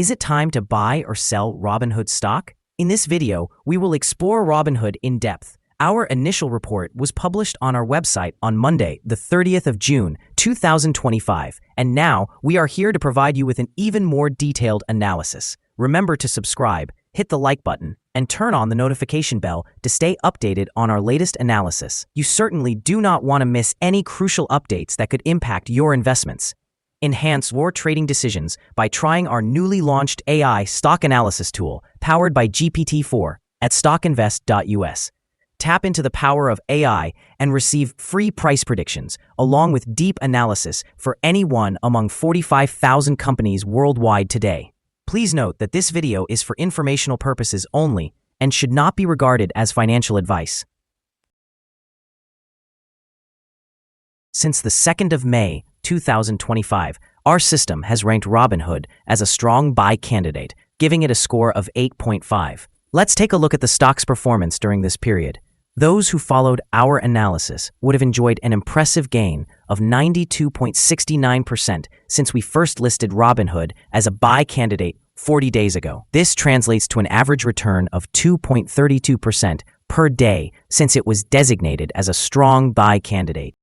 Is it time to buy or sell Robinhood stock? In this video, we will explore Robinhood in depth. Our initial report was published on our website on Monday, the 30th of June, 2025, and now we are here to provide you with an even more detailed analysis. Remember to subscribe, hit the like button, and turn on the notification bell to stay updated on our latest analysis. You certainly do not want to miss any crucial updates that could impact your investments. Enhance your trading decisions by trying our newly launched AI stock analysis tool powered by GPT-4 at StockInvest.us. Tap into the power of AI and receive free price predictions along with deep analysis for any one among 45,000 companies worldwide today. Please note that this video is for informational purposes only and should not be regarded as financial advice. Since the 2nd of May, 2025, our system has ranked Robinhood as a strong buy candidate, giving it a score of 8.5. Let's take a look at the stock's performance during this period. Those who followed our analysis would have enjoyed an impressive gain of 92.69% since we first listed Robinhood as a buy candidate 40 days ago. This translates to an average return of 2.32% per day since it was designated as a strong buy candidate.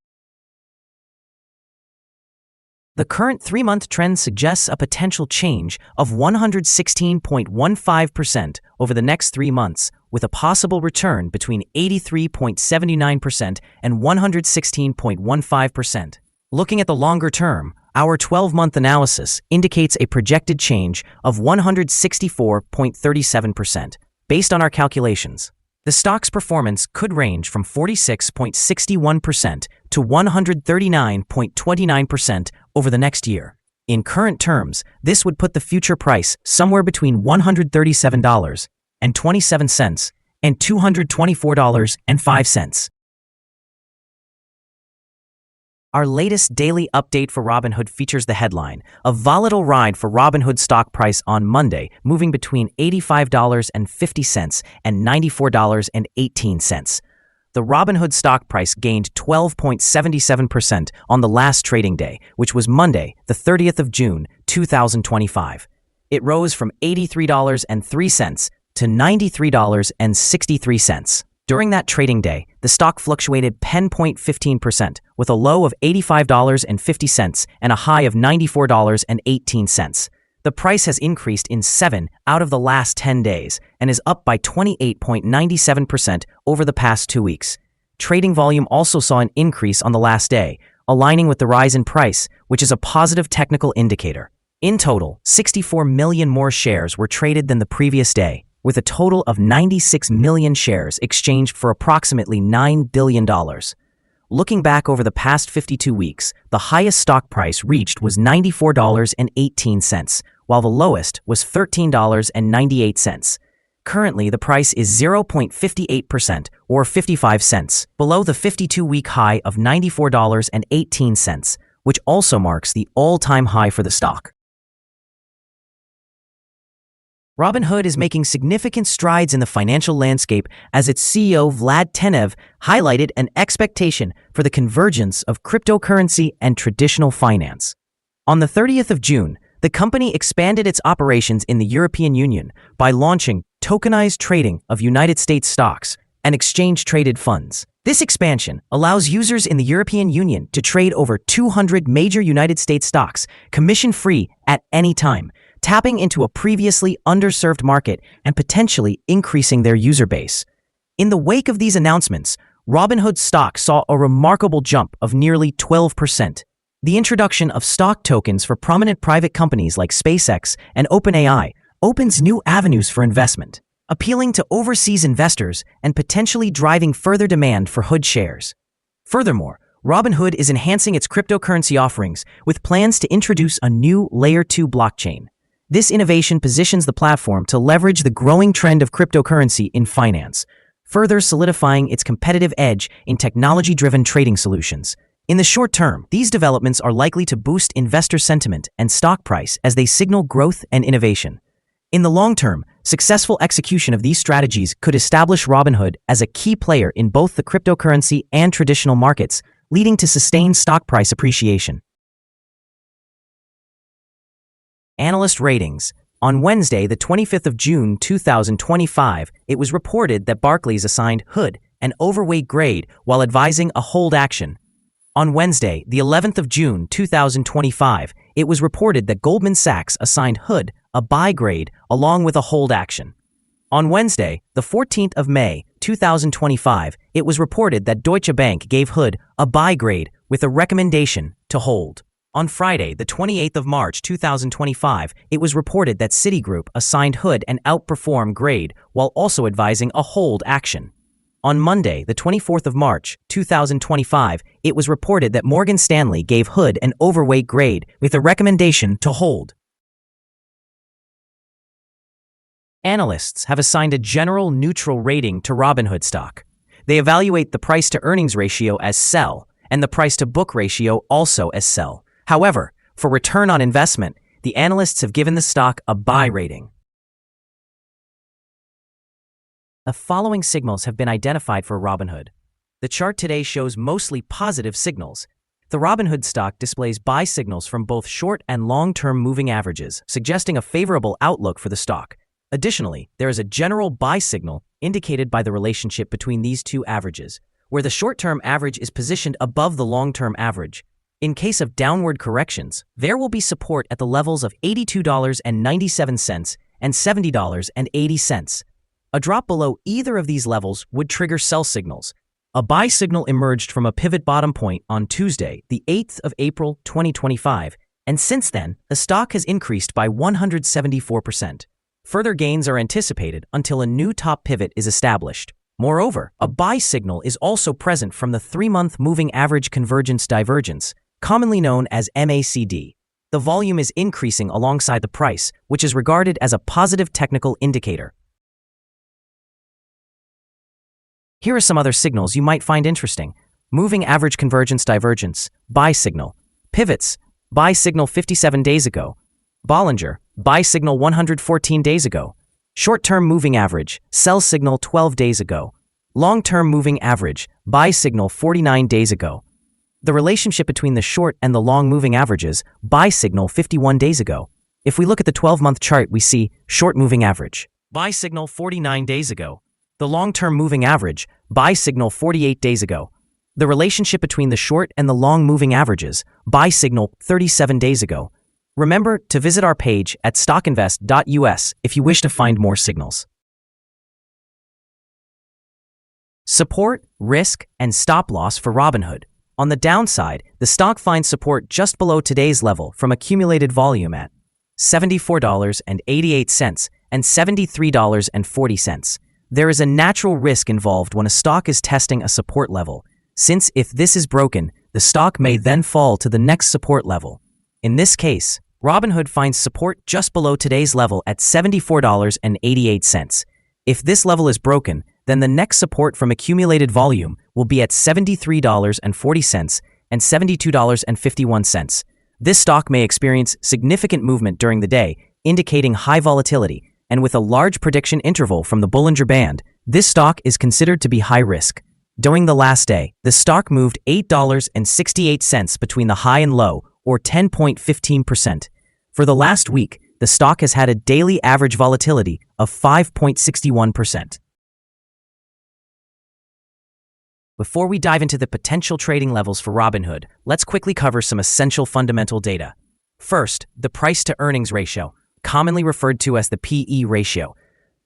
The current 3-month trend suggests a potential change of 116.15% over the next 3 months, with a possible return between 83.79% and 116.15%. Looking at the longer term, our 12-month analysis indicates a projected change of 164.37%. Based on our calculations, the stock's performance could range from 46.61% to 139.29% over the next year. In current terms, this would put the future price somewhere between $137.27 and $224.05. Our latest daily update for Robinhood features the headline, "A volatile ride for Robinhood stock price on Monday, moving between $85.50 and $94.18. The Robinhood stock price gained 12.77% on the last trading day, which was Monday, the 30th of June, 2025. It rose from $83.03 to $93.63. During that trading day, the stock fluctuated 10.15%, with a low of $85.50 and a high of $94.18. The price has increased in 7 out of the last 10 days and is up by 28.97% over the past 2 weeks. Trading volume also saw an increase on the last day, aligning with the rise in price, which is a positive technical indicator. In total, 64 million more shares were traded than the previous day, with a total of 96 million shares exchanged for approximately $9 billion. Looking back over the past 52 weeks, the highest stock price reached was $94.18, while the lowest was $13.98. Currently, the price is 0.58% or 55 cents below the 52-week high of $94.18, which also marks the all-time high for the stock. Robinhood is making significant strides in the financial landscape as its CEO Vlad Tenev highlighted an expectation for the convergence of cryptocurrency and traditional finance. On the 30th of June, the company expanded its operations in the European Union by launching tokenized trading of United States stocks and exchange-traded funds. This expansion allows users in the European Union to trade over 200 major United States stocks commission-free at any time, tapping into a previously underserved market and potentially increasing their user base. In the wake of these announcements, Robinhood stock saw a remarkable jump of nearly 12%. The introduction of stock tokens for prominent private companies like SpaceX and OpenAI opens new avenues for investment, appealing to overseas investors and potentially driving further demand for Hood shares. Furthermore, Robinhood is enhancing its cryptocurrency offerings with plans to introduce a new Layer 2 blockchain. This innovation positions the platform to leverage the growing trend of cryptocurrency in finance, further solidifying its competitive edge in technology-driven trading solutions. In the short term, these developments are likely to boost investor sentiment and stock price as they signal growth and innovation. In the long term, successful execution of these strategies could establish Robinhood as a key player in both the cryptocurrency and traditional markets, leading to sustained stock price appreciation. Analyst ratings. On Wednesday, the 25th of June 2025, it was reported that Barclays assigned Hood an overweight grade while advising a hold action. On Wednesday, the 11th of June 2025, it was reported that Goldman Sachs assigned Hood a buy grade along with a hold action. On Wednesday, the 14th of May 2025, it was reported that Deutsche Bank gave Hood a buy grade with a recommendation to hold. On Friday, the 28th of March 2025, it was reported that Citigroup assigned Hood an outperform grade while also advising a hold action. On Monday, the 24th of March 2025, it was reported that Morgan Stanley gave Hood an overweight grade with a recommendation to hold. Analysts have assigned a general neutral rating to Robinhood stock. They evaluate the price-to-earnings ratio as sell and the price-to-book ratio also as sell. However, for return on investment, the analysts have given the stock a buy rating. The following signals have been identified for Robinhood. The chart today shows mostly positive signals. The Robinhood stock displays buy signals from both short and long-term moving averages, suggesting a favorable outlook for the stock. Additionally, there is a general buy signal indicated by the relationship between these two averages, where the short-term average is positioned above the long-term average. In case of downward corrections, there will be support at the levels of $82.97 and $70.80. A drop below either of these levels would trigger sell signals. A buy signal emerged from a pivot bottom point on Tuesday, the 8th of April 2025, and since then, the stock has increased by 174%. Further gains are anticipated until a new top pivot is established. Moreover, a buy signal is also present from the 3-month moving average convergence divergence, commonly known as MACD. The volume is increasing alongside the price, which is regarded as a positive technical indicator. Here are some other signals you might find interesting. Moving average convergence divergence, buy signal. Pivots, buy signal 57 days ago. Bollinger, buy signal 114 days ago. Short-term moving average, sell signal 12 days ago. Long-term moving average, buy signal 49 days ago. The relationship between the short and the long moving averages, buy signal 51 days ago. If we look at the 12-month chart, we see short moving average, buy signal 49 days ago. The long-term moving average, buy signal 48 days ago. The relationship between the short and the long moving averages, buy signal 37 days ago. Remember to visit our page at StockInvest.us if you wish to find more signals. Support, risk, and stop loss for Robinhood. On the downside, the stock finds support just below today's level from accumulated volume at $74.88 and $73.40. There is a natural risk involved when a stock is testing a support level, since if this is broken, the stock may then fall to the next support level. In this case, Robinhood finds support just below today's level at $74.88. If this level is broken, then the next support from accumulated volume will be at $73.40 and $72.51. This stock may experience significant movement during the day, indicating high volatility, and with a large prediction interval from the Bollinger Band, this stock is considered to be high risk. During the last day, the stock moved $8.68 between the high and low, or 10.15%. For the last week, the stock has had a daily average volatility of 5.61%. Before we dive into the potential trading levels for Robinhood, let's quickly cover some essential fundamental data. First, the price-to-earnings ratio, commonly referred to as the PE ratio.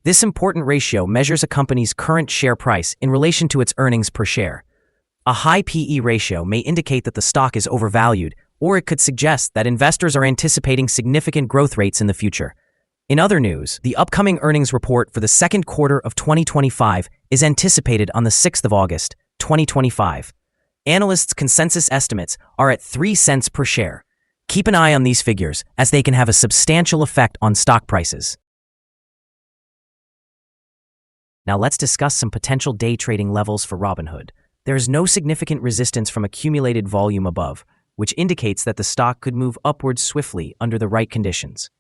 This important ratio measures a company's current share price in relation to its earnings per share. A high PE ratio may indicate that the stock is overvalued, or it could suggest that investors are anticipating significant growth rates in the future. In other news, the upcoming earnings report for the second quarter of 2025 is anticipated on the 6th of August, 2025. Analysts' consensus estimates are at 3 cents per share. Keep an eye on these figures, as they can have a substantial effect on stock prices. Now let's discuss some potential day trading levels for Robinhood. There is no significant resistance from accumulated volume above, which indicates that the stock could move upwards swiftly under the right conditions.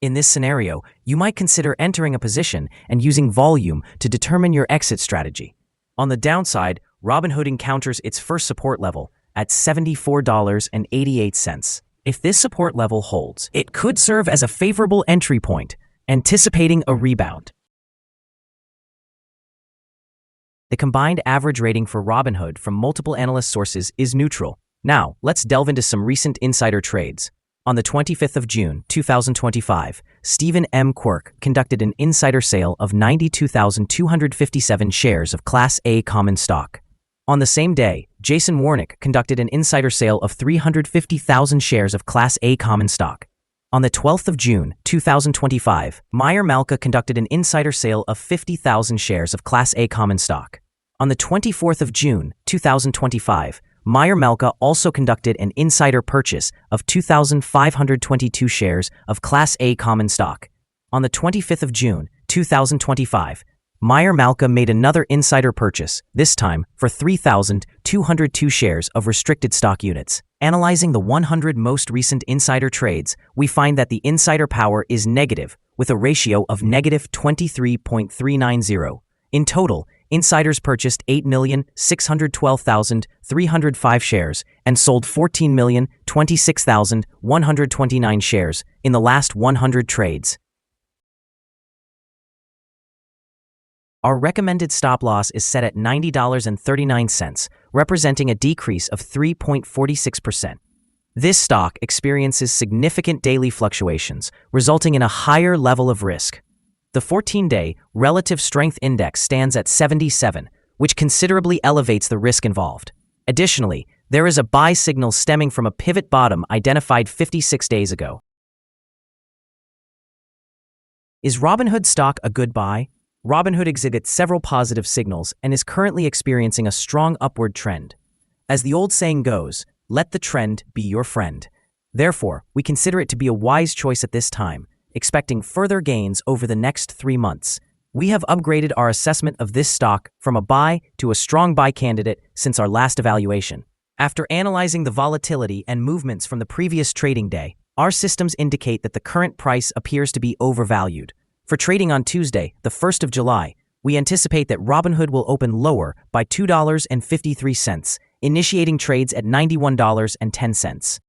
In this scenario, you might consider entering a position and using volume to determine your exit strategy. On the downside, Robinhood encounters its first support level at $74.88. If this support level holds, it could serve as a favorable entry point, anticipating a rebound. The combined average rating for Robinhood from multiple analyst sources is neutral. Now, let's delve into some recent insider trades. On the 25th of June, 2025, Stephen M. Quirk conducted an insider sale of 92,257 shares of Class A common stock. On the same day, Jason Warnick conducted an insider sale of 350,000 shares of Class A common stock. On the 12th of June, 2025, Meyer Malka conducted an insider sale of 50,000 shares of Class A common stock. On the 24th of June, 2025, Meyer Malka also conducted an insider purchase of 2,522 shares of Class A common stock. On the 25th of June, 2025, Meyer Malka made another insider purchase, this time for 3,202 shares of restricted stock units. Analyzing the 100 most recent insider trades, we find that the insider power is negative, with a ratio of negative 23.390. In total, insiders purchased 8,612,305 shares and sold 14,026,129 shares in the last 100 trades. Our recommended stop loss is set at $90.39, representing a decrease of 3.46%. This stock experiences significant daily fluctuations, resulting in a higher level of risk. The 14-day Relative Strength Index stands at 77, which considerably elevates the risk involved. Additionally, there is a buy signal stemming from a pivot bottom identified 56 days ago. Is Robinhood stock a good buy? Robinhood exhibits several positive signals and is currently experiencing a strong upward trend. As the old saying goes, let the trend be your friend. Therefore, we consider it to be a wise choice at this time, expecting further gains over the next 3 months. We have upgraded our assessment of this stock from a buy to a strong buy candidate since our last evaluation. After analyzing the volatility and movements from the previous trading day, our systems indicate that the current price appears to be overvalued. For trading on Tuesday, the 1st of July, we anticipate that Robinhood will open lower by $2.53, initiating trades at $91.10.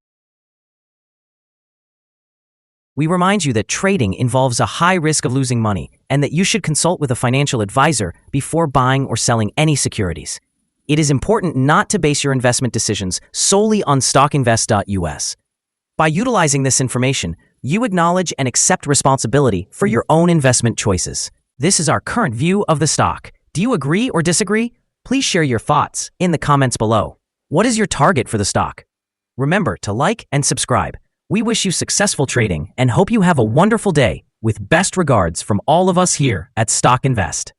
We remind you that trading involves a high risk of losing money and that you should consult with a financial advisor before buying or selling any securities. It is important not to base your investment decisions solely on StockInvest.us. By utilizing this information, you acknowledge and accept responsibility for your own investment choices. This is our current view of the stock. Do you agree or disagree? Please share your thoughts in the comments below. What is your target for the stock? Remember to like and subscribe. We wish you successful trading and hope you have a wonderful day, with best regards from all of us here at Stock Invest.